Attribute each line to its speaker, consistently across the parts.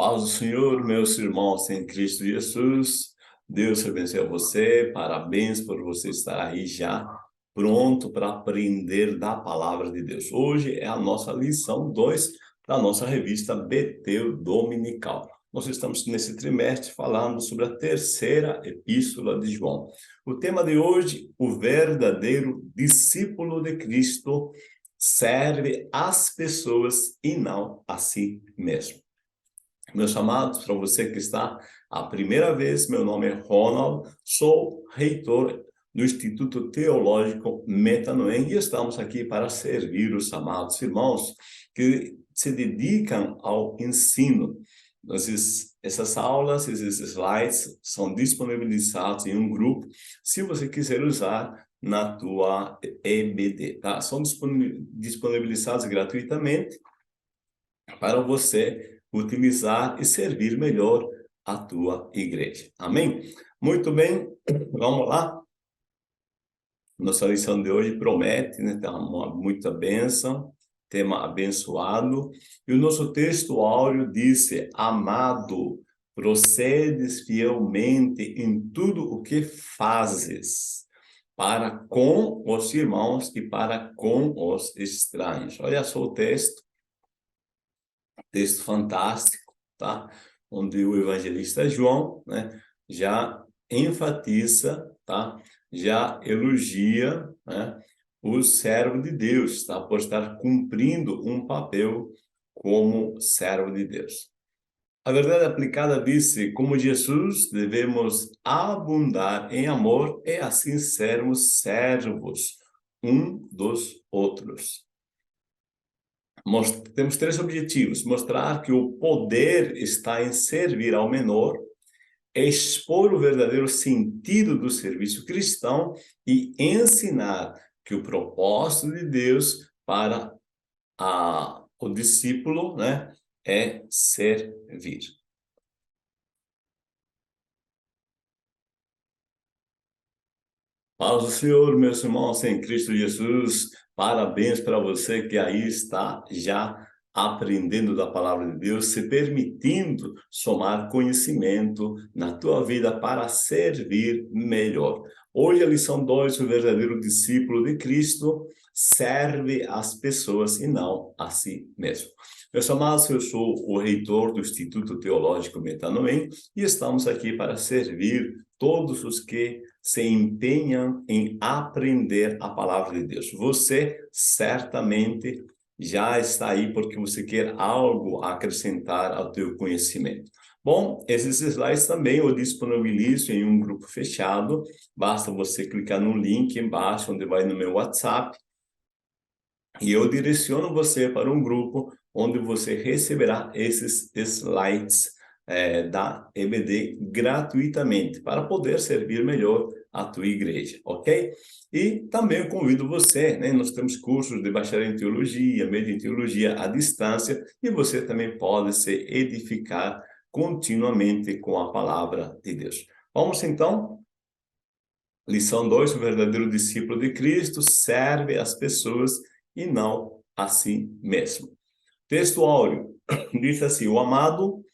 Speaker 1: Paz do Senhor, meus irmãos em Cristo Jesus. Deus abençoe a você. Parabéns por você estar aí já pronto para aprender da palavra de Deus. Hoje é a nossa lição 2 da nossa revista BT Dominical. Nós estamos nesse trimestre falando sobre a terceira epístola de João. O tema de hoje, o verdadeiro discípulo de Cristo serve às pessoas e não a si mesmo. Meus amados, para você que está a primeira vez, meu nome é Ronald, sou reitor do Instituto Teológico Metanoem e estamos aqui para servir os amados irmãos que se dedicam ao ensino. Essas aulas, esses slides são disponibilizados em um grupo, se você quiser usar na tua EBD, tá? São disponibilizados gratuitamente para você utilizar e servir melhor a tua igreja. Amém? Muito bem, vamos lá. Nossa lição de hoje promete, né? Tá muita bênção, tema abençoado. E o nosso texto áureo disse: amado, procedes fielmente em tudo o que fazes, para com os irmãos e para com os estranhos. Olha só o texto fantástico, tá? Onde o evangelista João, né, já enfatiza, tá? Já elogia, né, o servo de Deus, tá? Por estar cumprindo um papel como servo de Deus. A verdade aplicada disse: como Jesus, devemos abundar em amor e assim sermos servos um dos outros. Temos 3 objetivos: mostrar que o poder está em servir ao menor, expor o verdadeiro sentido do serviço cristão e ensinar que o propósito de Deus para o discípulo, né, é servir. Paz do Senhor, meus irmãos em Cristo Jesus. Parabéns para você que aí está já aprendendo da palavra de Deus, se permitindo somar conhecimento na tua vida para servir melhor. Hoje a lição 2, o verdadeiro discípulo de Cristo serve às pessoas e não a si mesmo. Meus amados, eu sou o reitor do Instituto Teológico Metanoem e estamos aqui para servir todos os que se empenham em aprender a palavra de Deus. Você certamente já está aí porque você quer algo a acrescentar ao teu conhecimento. Bom, esses slides também eu disponibilizo em um grupo fechado. Basta você clicar no link embaixo, onde vai no meu WhatsApp, e eu direciono você para um grupo onde você receberá esses slides da EBD gratuitamente, para poder servir melhor a tua igreja, ok? E também eu convido você, né? Nós temos cursos de bacharel em teologia, médio em teologia à distância, e você também pode se edificar continuamente com a palavra de Deus. Vamos então? Lição 2, o verdadeiro discípulo de Cristo serve às pessoas e não a si mesmo. Texto áureo diz assim: o amado,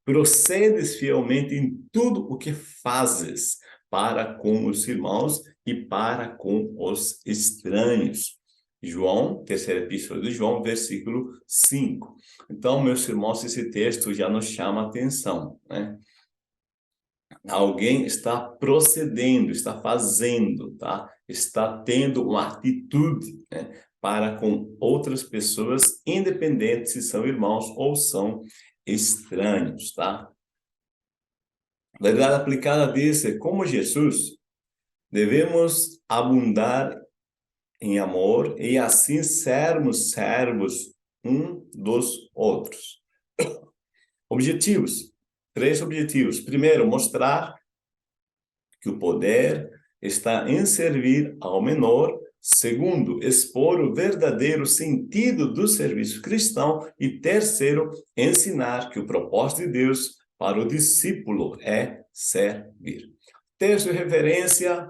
Speaker 1: procedes fielmente em tudo o que fazes para com os irmãos e para com os estranhos. João, terceira epístola de João, versículo 5. Então, meus irmãos, esse texto já nos chama a atenção, né? Alguém está procedendo, está fazendo, tá? Está tendo uma atitude, né, para com outras pessoas, independente se são irmãos ou são estranhos, tá? A verdade aplicada diz: como Jesus, devemos abundar em amor e assim sermos servos um dos outros. Objetivos. 3 objetivos. Primeiro, mostrar que o poder está em servir ao menor. Segundo, expor o verdadeiro sentido do serviço cristão. E terceiro, ensinar que o propósito de Deus para o discípulo é servir. Texto de referência,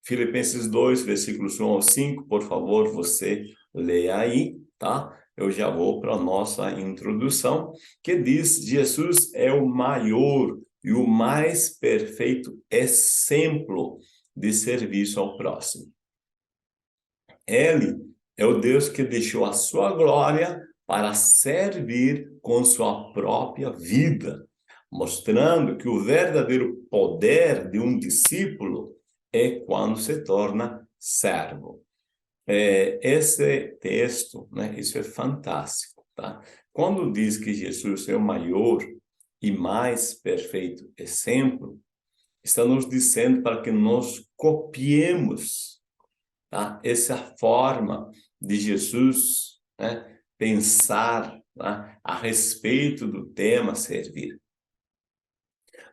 Speaker 1: Filipenses 2, versículos 1 ao 5, por favor, você leia aí, tá? eu já vou para a nossa introdução, que diz: Jesus é o maior e o mais perfeito exemplo de serviço ao próximo. Ele é o Deus que deixou a sua glória para servir com sua própria vida, mostrando que o verdadeiro poder de um discípulo é quando se torna servo. Esse texto, né, isso é fantástico, tá? Quando diz que Jesus é o maior e mais perfeito exemplo, está nos dizendo para que nós copiemos, tá, essa forma de Jesus, né, pensar, tá, a respeito do tema servir.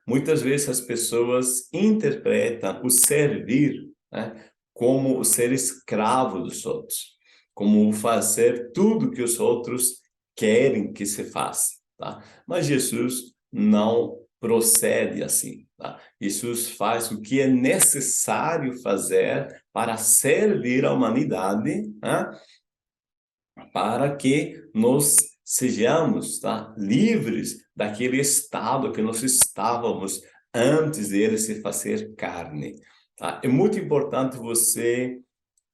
Speaker 1: Muitas vezes as pessoas interpretam o servir, né, como o ser escravo dos outros, como o fazer tudo que os outros querem que se faça, tá? Mas Jesus não procede assim, tá? Jesus faz o que é necessário fazer para servir a humanidade, né, para que nós sejamos, tá, livres daquele estado que nós estávamos antes dele se fazer carne. Tá? É muito importante você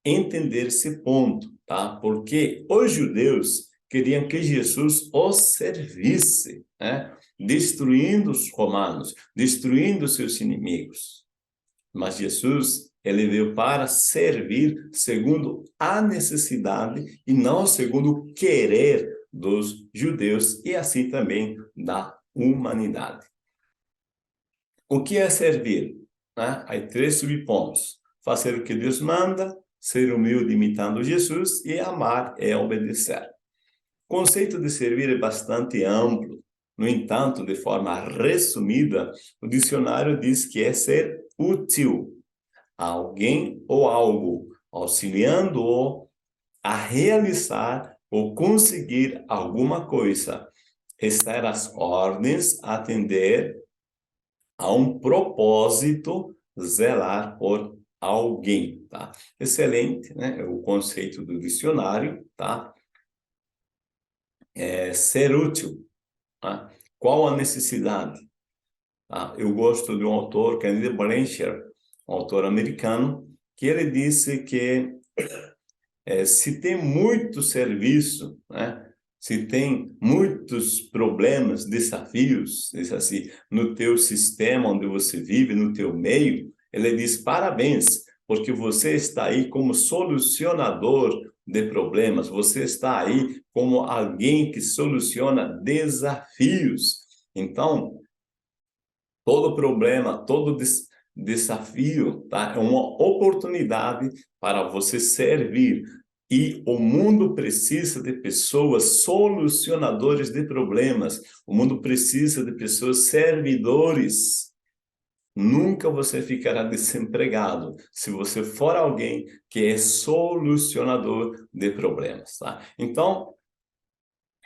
Speaker 1: entender esse ponto, tá? Porque os judeus queriam que Jesus os servisse, né? Destruindo os romanos, destruindo seus inimigos. Mas Jesus, ele veio para servir segundo a necessidade e não segundo o querer dos judeus e assim também da humanidade. O que é servir? Né? Há 3 subpontos. Fazer o que Deus manda, ser humilde imitando Jesus e amar é obedecer. O conceito de servir é bastante amplo. No entanto, de forma resumida, o dicionário diz que é ser útil a alguém ou algo, auxiliando-o a realizar ou conseguir alguma coisa, estar às ordens, atender a um propósito, zelar por alguém, tá? Excelente, né? O conceito do dicionário, tá? É ser útil, tá? Qual a necessidade? Tá? Eu gosto de um autor, Kennedy Blanchard, um autor americano, que ele disse que se tem muito serviço, né? Se tem muitos problemas, desafios, diz assim, no teu sistema onde você vive, no teu meio, ele diz parabéns, porque você está aí como solucionador de problemas, você está aí como alguém que soluciona desafios. Então, todo problema, todo desafio, tá? É uma oportunidade para você servir. E o mundo precisa de pessoas solucionadores de problemas. O mundo precisa de pessoas servidores. Nunca você ficará desempregado se você for alguém que é solucionador de problemas, tá? Então,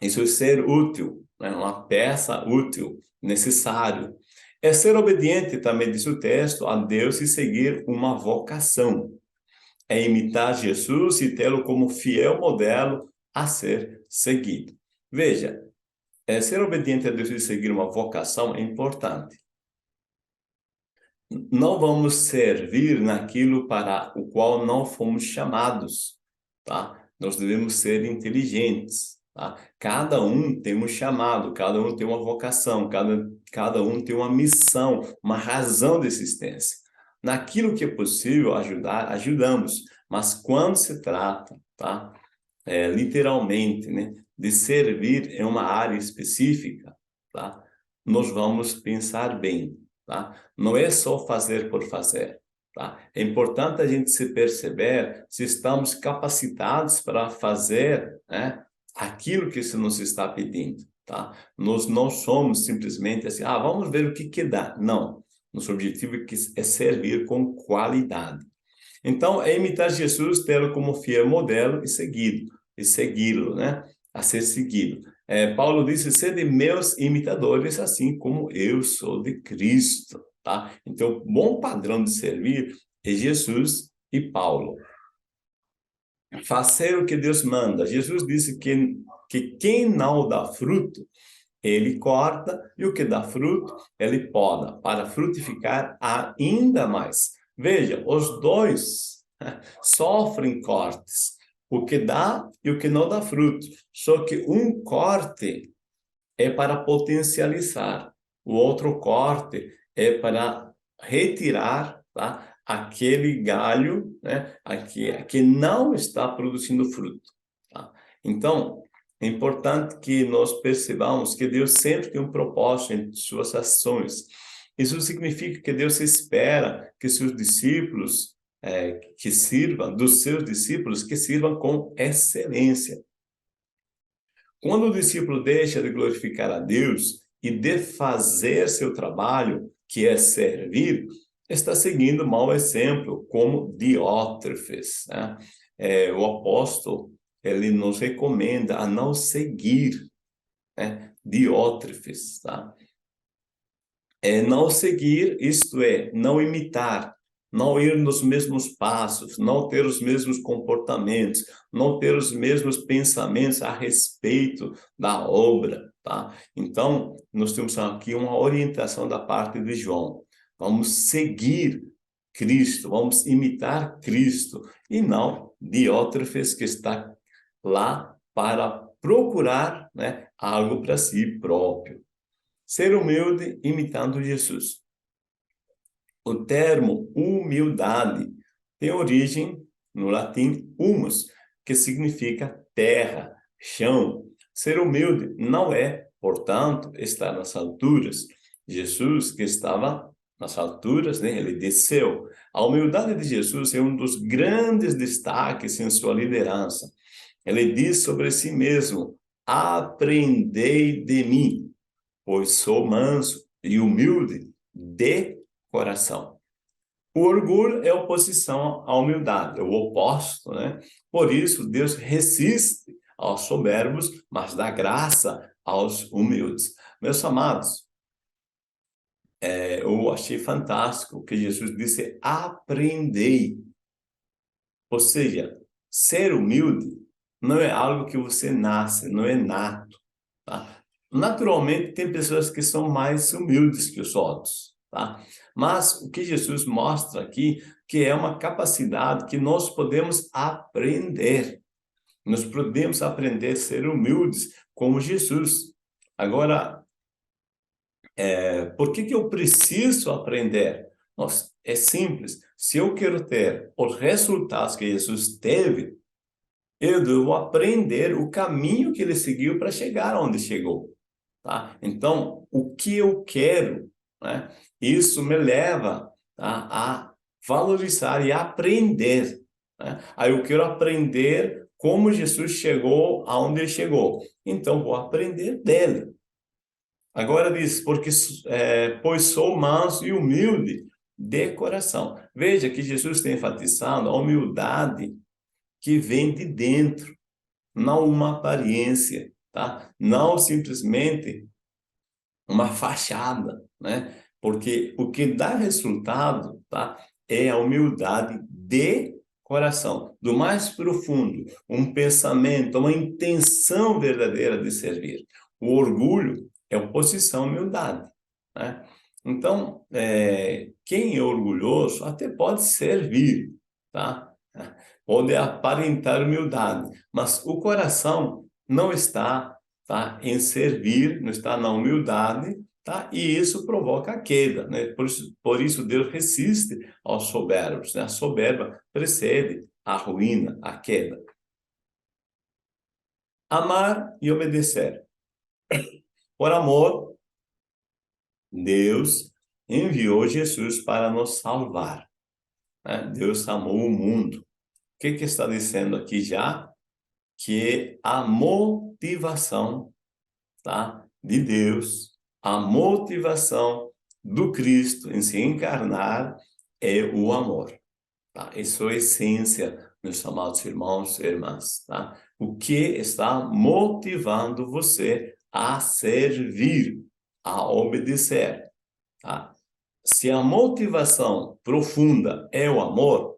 Speaker 1: isso é ser útil, né? Uma peça útil, necessário. É ser obediente, também diz o texto, a Deus e seguir uma vocação. É imitar Jesus e tê-lo como fiel modelo a ser seguido. Veja, ser obediente a Deus e seguir uma vocação é importante. Não vamos servir naquilo para o qual não fomos chamados, tá? Nós devemos ser inteligentes, tá? Cada um tem um chamado, cada um tem uma vocação, cada um tem uma missão, uma razão de existência. Naquilo que é possível ajudar, ajudamos, mas quando se trata, tá? Literalmente, né, de servir em uma área específica, tá? Nós vamos pensar bem, tá? Não é só fazer por fazer, tá? É importante a gente se perceber se estamos capacitados para fazer, né, aquilo que se nos está pedindo, tá? Nós não somos simplesmente assim, vamos ver o que que dá. Não. Nosso objetivo é servir com qualidade. Então, é imitar Jesus, tê-lo como fiel modelo e segui-lo, né? A ser seguido. Paulo disse, sede meus imitadores, assim como eu sou de Cristo, tá? Então, bom padrão de servir é Jesus e Paulo. Fazer o que Deus manda. Jesus disse que que quem não dá fruto, ele corta, e o que dá fruto, ele poda, para frutificar ainda mais. Veja, os dois sofrem cortes, o que dá e o que não dá fruto. Só que um corte é para potencializar, o outro corte é para retirar, tá, aquele galho, né, que não está produzindo fruto. Tá? Então, é importante que nós percebamos que Deus sempre tem um propósito em suas ações. Isso significa que Deus espera que seus discípulos, que sirvam, dos seus discípulos, que sirvam com excelência. Quando o discípulo deixa de glorificar a Deus e de fazer seu trabalho, que é servir, está seguindo mau exemplo, como Diótrefes, né? O apóstolo, ele nos recomenda a não seguir, né, Diótrefes, tá? Não seguir, isto é, não imitar, não ir nos mesmos passos, não ter os mesmos comportamentos, não ter os mesmos pensamentos a respeito da obra, tá? Então, nós temos aqui uma orientação da parte de João. Vamos seguir Cristo, vamos imitar Cristo, e não Diótrefes, que está lá para procurar, né, algo para si próprio. Ser humilde imitando Jesus. O termo humildade tem origem no latim humus, que significa terra, chão. Ser humilde não é, portanto, estar nas alturas. Jesus, que estava nas alturas, né, ele desceu. A humildade de Jesus é um dos grandes destaques em sua liderança. Ele diz sobre si mesmo: aprendei de mim, pois sou manso e humilde de coração. O orgulho é oposição à humildade, é o oposto, né? Por isso, Deus resiste aos soberbos, mas dá graça aos humildes. Meus amados, eu achei fantástico que Jesus disse: aprendei. Ou seja, ser humilde não é algo que você nasce, não é nato, tá? Naturalmente, tem pessoas que são mais humildes que os outros, tá? Mas o que Jesus mostra aqui, que é uma capacidade que nós podemos aprender. Nós podemos aprender a ser humildes como Jesus. Agora, por que eu preciso aprender? Nossa, é simples. Se eu quero ter os resultados que Jesus teve, eu devo aprender o caminho que ele seguiu para chegar onde chegou. Tá? Então, o que eu quero, né? Isso me leva, tá, a valorizar e aprender, né? Aí eu quero aprender como Jesus chegou aonde ele chegou. Então, vou aprender dele. Agora diz, pois sou manso e humilde de coração. Veja que Jesus está enfatizando a humildade que vem de dentro, não uma aparência, tá? Não simplesmente uma fachada, né? Porque o que dá resultado, tá, é a humildade de coração, do mais profundo, um pensamento, uma intenção verdadeira de servir. O orgulho é oposição à humildade, né? Então, quem é orgulhoso até pode servir, tá? Pode aparentar humildade, mas o coração não está, tá, em servir, não está na humildade, tá? E isso provoca a queda, né? Por isso Deus resiste aos soberbos, né? A soberba precede a ruína, a queda. Amar e obedecer. Por amor, Deus enviou Jesus para nos salvar, né? Deus amou o mundo. O que está dizendo aqui já? Que a motivação, tá, de Deus, a motivação do Cristo em se encarnar é o amor, tá? Isso é a essência, meus amados irmãos e irmãs, tá? O que está motivando você a servir, a obedecer, tá? Se a motivação profunda é o amor,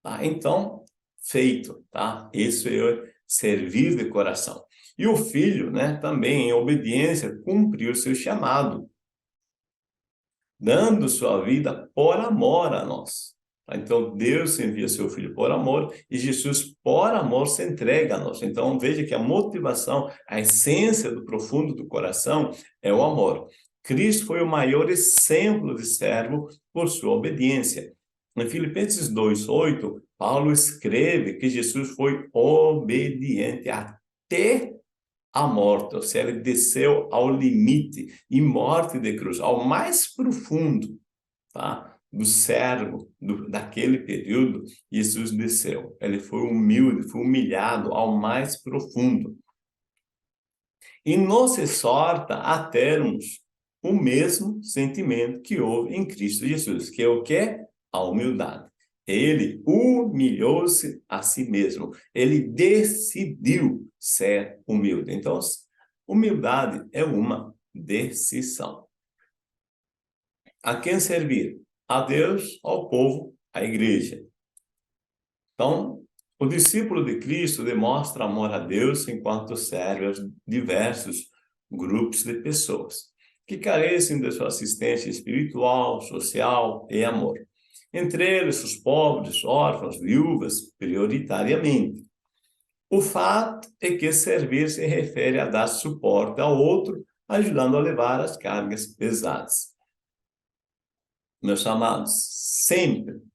Speaker 1: tá? Então, feito, tá? Isso é servir de coração. E o filho, né, também em obediência, cumpriu seu chamado, dando sua vida por amor a nós. Então, Deus envia seu Filho por amor e Jesus, por amor, se entrega a nós. Então, veja que a motivação, a essência do profundo do coração é o amor. Cristo foi o maior exemplo de servo por sua obediência. Em Filipenses 2:8, Paulo escreve que Jesus foi obediente até a morte, ou seja, ele desceu ao limite e morte de cruz, ao mais profundo, tá? Do servo, daquele período, Jesus desceu. Ele foi humilde, foi humilhado ao mais profundo. E nos exorta a termos o mesmo sentimento que houve em Cristo Jesus, que é o quê? A humildade. Ele humilhou-se a si mesmo. Ele decidiu ser humilde. Então, humildade é uma decisão. A quem servir? A Deus, ao povo, à igreja. Então, o discípulo de Cristo demonstra amor a Deus enquanto serve aos diversos grupos de pessoas que carecem de sua assistência espiritual, social e amor. Entre eles, os pobres, órfãos, viúvas, prioritariamente. O fato é que servir se refere a dar suporte ao outro, ajudando a levar as cargas pesadas. Meus amados,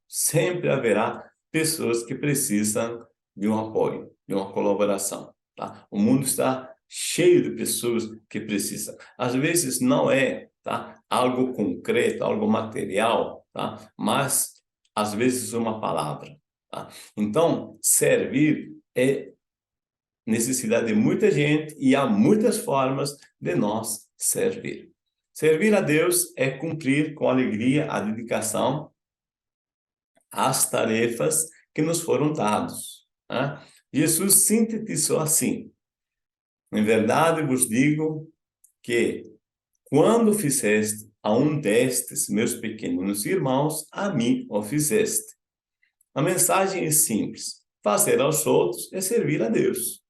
Speaker 1: sempre haverá pessoas que precisam de um apoio, de uma colaboração, tá? O mundo está cheio de pessoas que precisam. Às vezes não é, tá, algo concreto, algo material, tá? Mas às vezes uma palavra, tá? Então, servir é necessidade de muita gente e há muitas formas de nós servir. Servir a Deus é cumprir com alegria a dedicação às tarefas que nos foram dadas, né? Jesus sintetizou assim: em verdade vos digo que quando fizeste a um destes meus pequeninos irmãos, a mim o fizeste. A mensagem é simples: fazer aos outros é servir a Deus.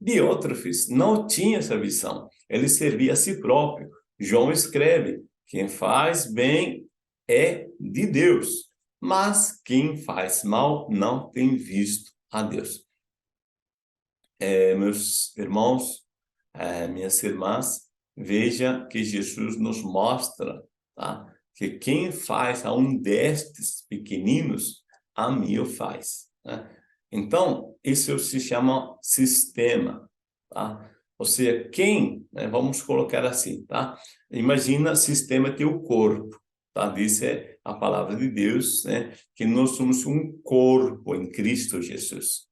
Speaker 1: Diótrefes não tinha essa visão, ele servia a si próprio. João escreve: quem faz bem é de Deus, mas quem faz mal não tem visto a Deus. Meus irmãos, minhas irmãs, veja que Jesus nos mostra, tá, que quem faz a um destes pequeninos, a mim o faz, né? Então, isso se chama sistema, tá? Ou seja, né, vamos colocar assim, tá? Imagina sistema teu corpo, tá? Diz a palavra de Deus, né, que nós somos um corpo em Cristo Jesus.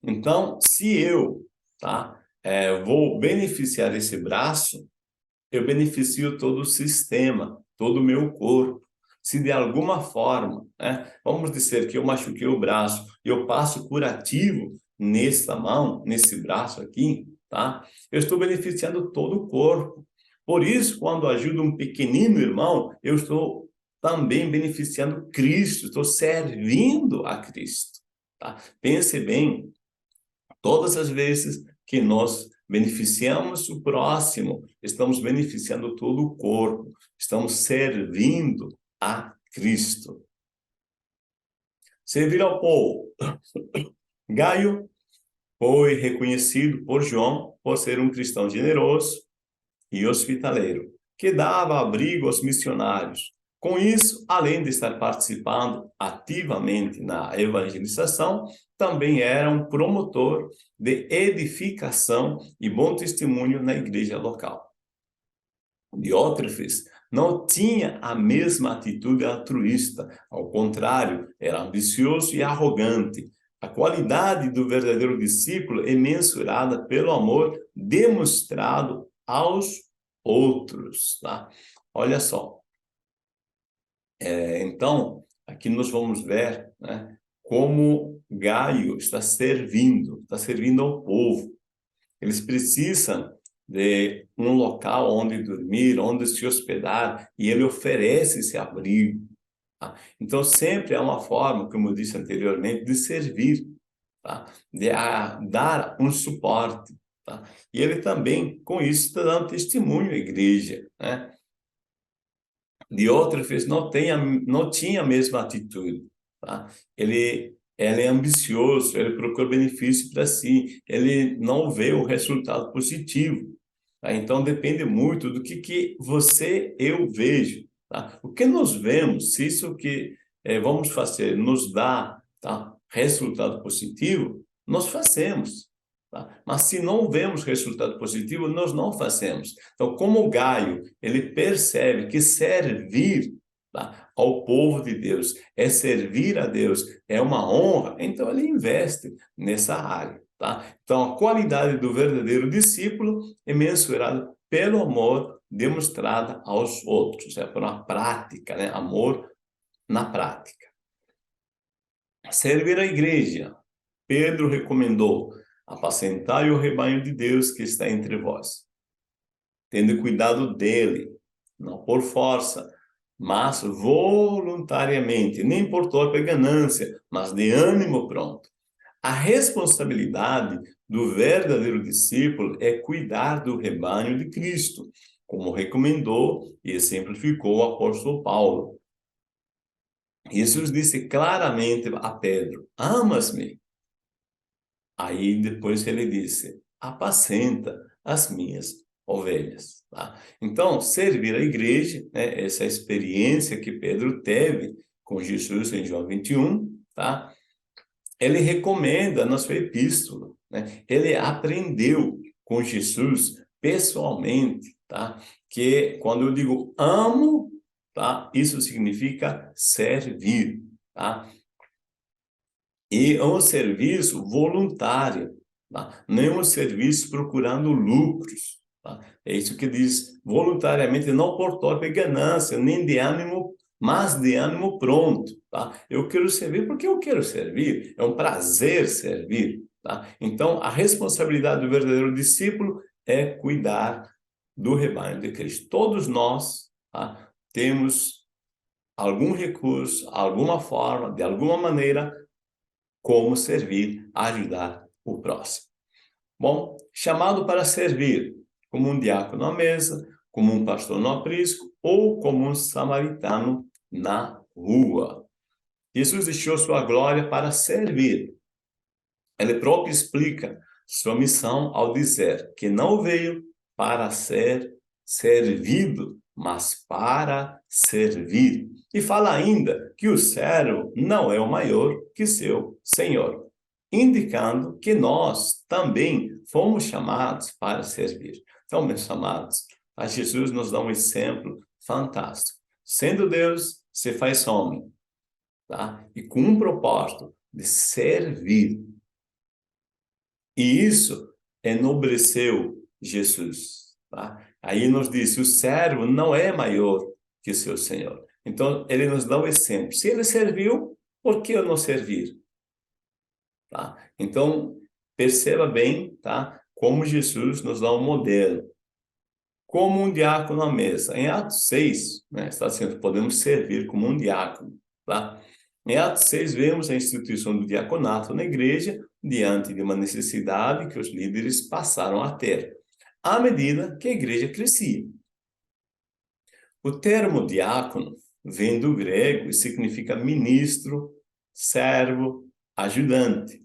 Speaker 1: Então, se eu, tá, vou beneficiar esse braço, eu beneficio todo o sistema, todo o meu corpo. Se de alguma forma, né, vamos dizer que eu machuquei o braço, eu passo curativo nessa mão, nesse braço aqui, tá? Eu estou beneficiando todo o corpo. Por isso, quando ajudo um pequenino irmão, eu estou também beneficiando Cristo, estou servindo a Cristo, tá? Pense bem, todas as vezes que nós beneficiamos o próximo, estamos beneficiando todo o corpo, estamos servindo a Cristo. Servir ao povo. Gaio foi reconhecido por João por ser um cristão generoso e hospitaleiro, que dava abrigo aos missionários. Com isso, além de estar participando ativamente na evangelização, também era um promotor de edificação e bom testemunho na igreja local. Diótrefes não tinha a mesma atitude altruísta, ao contrário, era ambicioso e arrogante. A qualidade do verdadeiro discípulo é mensurada pelo amor demonstrado aos outros, tá? Olha só. Então, aqui nós vamos ver, né, como Gaio está servindo ao povo. Eles precisam de um local onde dormir, onde se hospedar, e ele oferece esse abrigo, tá? Então, sempre é uma forma, como eu disse anteriormente, de servir, tá? De dar um suporte. tá? E ele também, com isso, está dando testemunho à igreja, né? De outra vez, não tinha a mesma atitude, tá? Ele é ambicioso, ele procura benefício para si, ele não vê o resultado positivo, tá? Então, depende muito do que eu vejo, tá? O que nós vemos, se isso que vamos fazer nos dá, tá, resultado positivo, nós fazemos, tá? Mas se não vemos resultado positivo, nós não fazemos. Então, como o Gaio, ele percebe que servir, tá, ao povo de Deus é servir a Deus, é uma honra, então ele investe nessa área, tá? Então, a qualidade do verdadeiro discípulo é mensurada pelo amor demonstrado aos outros, é por uma prática, né? Amor na prática. Servir a igreja. Pedro recomendou: apacentai o rebanho de Deus que está entre vós, tendo cuidado dele, não por força, mas voluntariamente, nem por torpe ganância, mas de ânimo pronto. A responsabilidade do verdadeiro discípulo é cuidar do rebanho de Cristo, como recomendou e exemplificou o apóstolo Paulo. Jesus disse claramente a Pedro: amas-me? Aí depois ele disse: apacenta as minhas ovelhas. Tá? Então, servir a igreja, né, essa experiência que Pedro teve com Jesus em João 21, tá? Ele recomenda na sua epístola, né? Ele aprendeu com Jesus pessoalmente, tá? Que quando eu digo amo, tá? Isso significa servir, tá? E é um serviço voluntário, tá? Não é um serviço procurando lucros, tá? É isso que diz voluntariamente, não por torpe ganância, nem de ânimo, mas de ânimo pronto, tá? Eu quero servir porque eu quero servir, é um prazer servir, tá? Então, a responsabilidade do verdadeiro discípulo é cuidar do rebanho de Cristo. Todos nós, tá, temos algum recurso, alguma forma, de alguma maneira, como servir, ajudar o próximo. Bom, chamado para servir, como um diácono à mesa, como um pastor no aprisco ou como um samaritano na rua. Jesus deixou sua glória para servir. Ele próprio explica sua missão ao dizer que não veio para ser servido, mas para servir. E fala ainda que o servo não é o maior que seu senhor, indicando que nós também fomos chamados para servir. Então, meus amados, a Jesus nos dá um exemplo fantástico. Sendo Deus, se faz homem, tá? E com um propósito de servir. E isso enobreceu Jesus, tá? Aí nos diz, o servo não é maior que o seu senhor. Então, ele nos dá o exemplo. Se ele serviu, por que eu não servir? Tá? Então, perceba bem, tá? Como Jesus nos dá um modelo. Como um diácono à mesa. Em Atos 6, né, está dizendo que podemos servir como um diácono, tá? Em Atos 6, vemos a instituição do diaconato na igreja diante de uma necessidade que os líderes passaram a ter, à medida que a igreja crescia. O termo diácono vem do grego e significa ministro, servo, ajudante.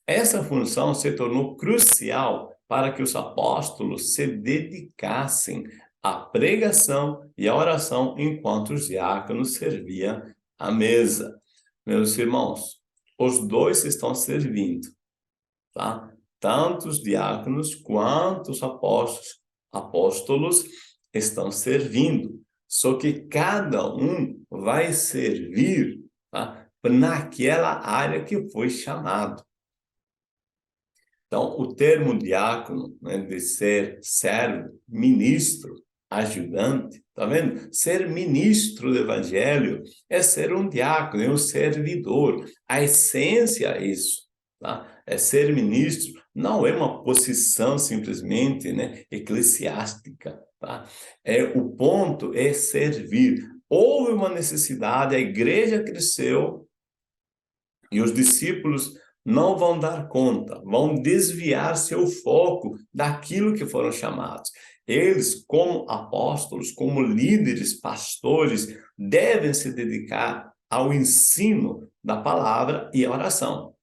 Speaker 1: Essa função se tornou crucial para que os apóstolos se dedicassem à pregação e à oração enquanto os diáconos serviam à mesa. Meus irmãos, os dois estão servindo, tá? Tanto os diáconos quanto os apóstolos estão servindo. Só que cada um vai servir, tá, naquela área que foi chamado. Então, o termo diácono, né, de ser servo, ministro, ajudante, tá vendo? Ser ministro do evangelho é ser um diácono, é um servidor. A essência é isso, tá? É ser ministro, não é uma posição simplesmente, né, eclesiástica, tá? O ponto é servir. Houve uma necessidade, a igreja cresceu e os discípulos não vão dar conta, vão desviar seu foco daquilo que foram chamados. Eles, como apóstolos, como líderes, pastores, devem se dedicar ao ensino da palavra e à oração.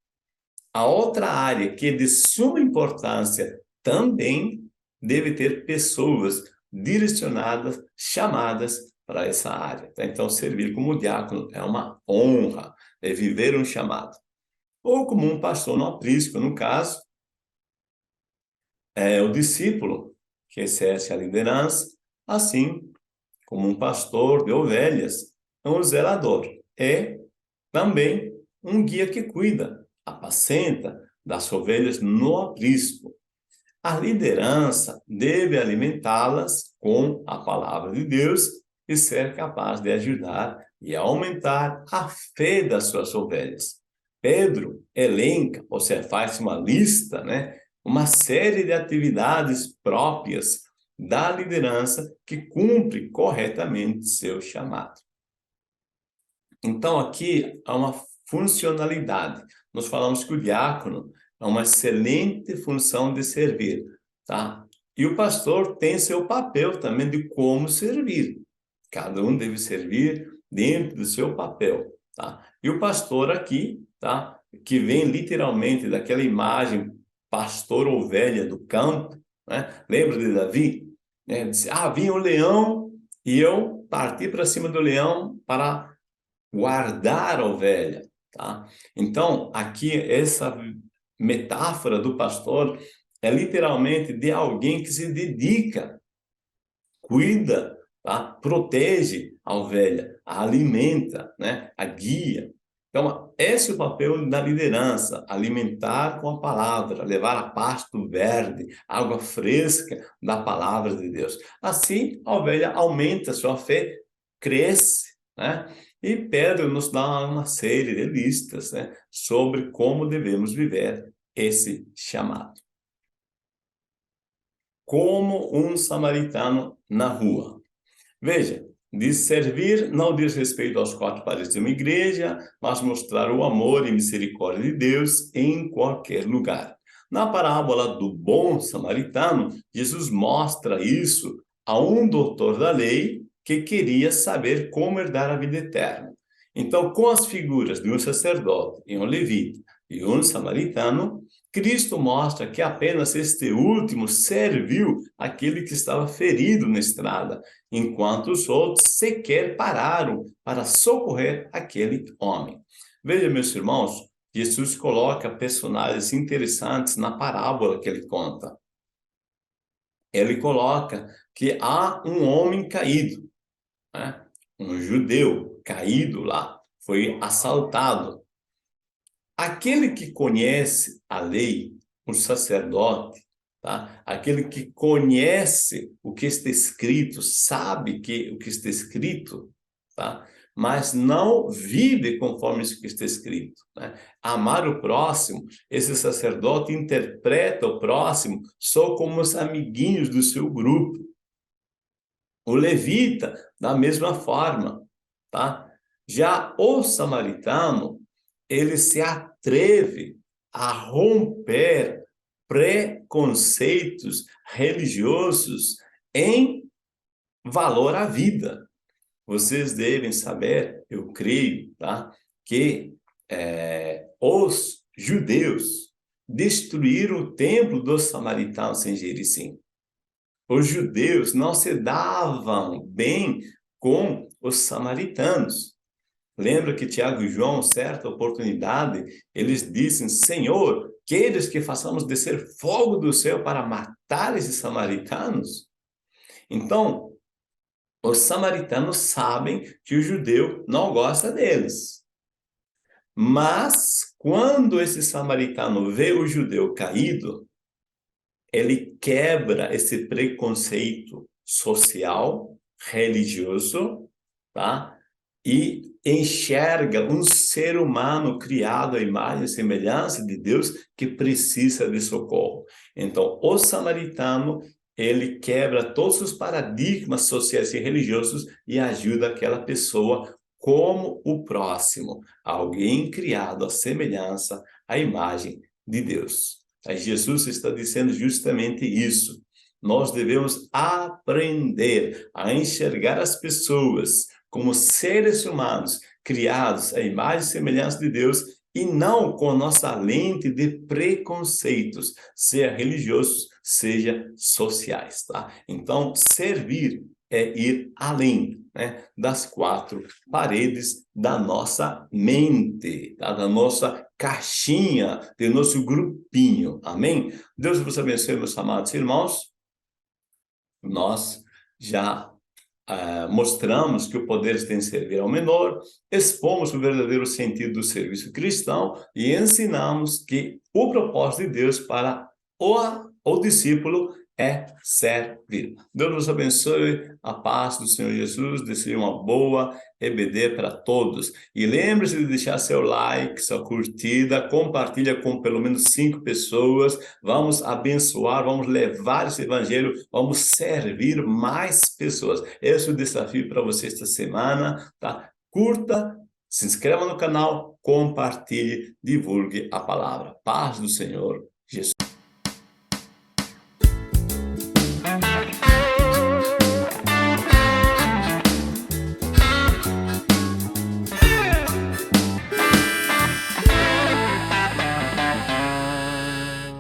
Speaker 1: A outra área que é de suma importância também deve ter pessoas direcionadas, chamadas para essa área. Então, servir como diácono é uma honra, é viver um chamado. Ou como um pastor no aprisco, no caso, é o discípulo que exerce a liderança, assim como um pastor de ovelhas, um zelador. É também um guia que cuida, apacenta das ovelhas no aprisco. A liderança deve alimentá-las com a palavra de Deus e ser capaz de ajudar e aumentar a fé das suas ovelhas. Pedro elenca, ou seja, faz uma lista, né? Uma série de atividades próprias da liderança que cumpre corretamente seu chamado. Então, aqui há uma funcionalidade. Nós falamos que o diácono é uma excelente função de servir, tá? E o pastor tem seu papel também de como servir. Cada um deve servir dentro do seu papel, tá? E o pastor aqui, tá? Que vem literalmente daquela imagem pastor ovelha do campo, né? Lembra de Davi? Disse, vinha o leão e eu parti para cima do leão para guardar a ovelha, tá? Então, aqui, essa metáfora do pastor é literalmente de alguém que se dedica, cuida, tá? Protege a ovelha, a alimenta, né? A guia. Então, esse é o papel da liderança, alimentar com a palavra, levar a pasto verde, água fresca da palavra de Deus. Assim, a ovelha aumenta sua fé, cresce, né? E Pedro nos dá uma série de listas, né, sobre como devemos viver esse chamado. Como um samaritano na rua. Veja, diz servir não diz respeito aos quatro paredes de uma igreja, mas mostrar o amor e misericórdia de Deus em qualquer lugar. Na parábola do bom samaritano, Jesus mostra isso a um doutor da lei que queria saber como herdar a vida eterna. Então, com as figuras de um sacerdote e um levita e um samaritano, Cristo mostra que apenas este último serviu aquele que estava ferido na estrada, enquanto os outros sequer pararam para socorrer aquele homem. Veja, meus irmãos, Jesus coloca personagens interessantes na parábola que ele conta. Ele coloca que há um homem caído, né? Um judeu caído lá, foi assaltado. Aquele que conhece a lei, o sacerdote, tá? Aquele que conhece o que está escrito, sabe que o que está escrito, tá? Mas não vive conforme isso que está escrito, né? Amar o próximo, esse sacerdote interpreta o próximo só como os amiguinhos do seu grupo. O levita, da mesma forma, tá? Já o samaritano, ele se atreve a romper preconceitos religiosos em valor à vida. Vocês devem saber, eu creio, tá? Que os judeus destruíram o templo dos samaritanos em Gerizim. Os judeus não se davam bem com os samaritanos. Lembra que Tiago e João, certa oportunidade, eles dizem, Senhor, queres que façamos descer fogo do céu para matar esses samaritanos? Então, os samaritanos sabem que o judeu não gosta deles. Mas, quando esse samaritano vê o judeu caído, ele quebra esse preconceito social, religioso, tá? E enxerga um ser humano criado à imagem e semelhança de Deus que precisa de socorro. Então, o samaritano, ele quebra todos os paradigmas sociais e religiosos e ajuda aquela pessoa como o próximo, alguém criado à semelhança, à imagem de Deus. Aí Jesus está dizendo justamente isso. Nós devemos aprender a enxergar as pessoas como seres humanos criados à imagem e semelhança de Deus e não com nossa lente de preconceitos, seja religiosos, seja sociais, tá? Então, servir é ir além, né, das quatro paredes da nossa mente, tá? Da nossa caixinha, do nosso grupinho, amém? Deus vos abençoe, meus amados irmãos. Nós já mostramos que o poder tem que servir ao menor, expomos o verdadeiro sentido do serviço cristão e ensinamos que o propósito de Deus para o discípulo é servir. Deus nos abençoe, a paz do Senhor Jesus, desejo uma boa EBD para todos. E lembre-se de deixar seu like, sua curtida, compartilha com pelo menos 5 pessoas, vamos abençoar, vamos levar esse evangelho, vamos servir mais pessoas. Esse é o desafio para você esta semana, tá? Curta, se inscreva no canal, compartilhe, divulgue a palavra. Paz do Senhor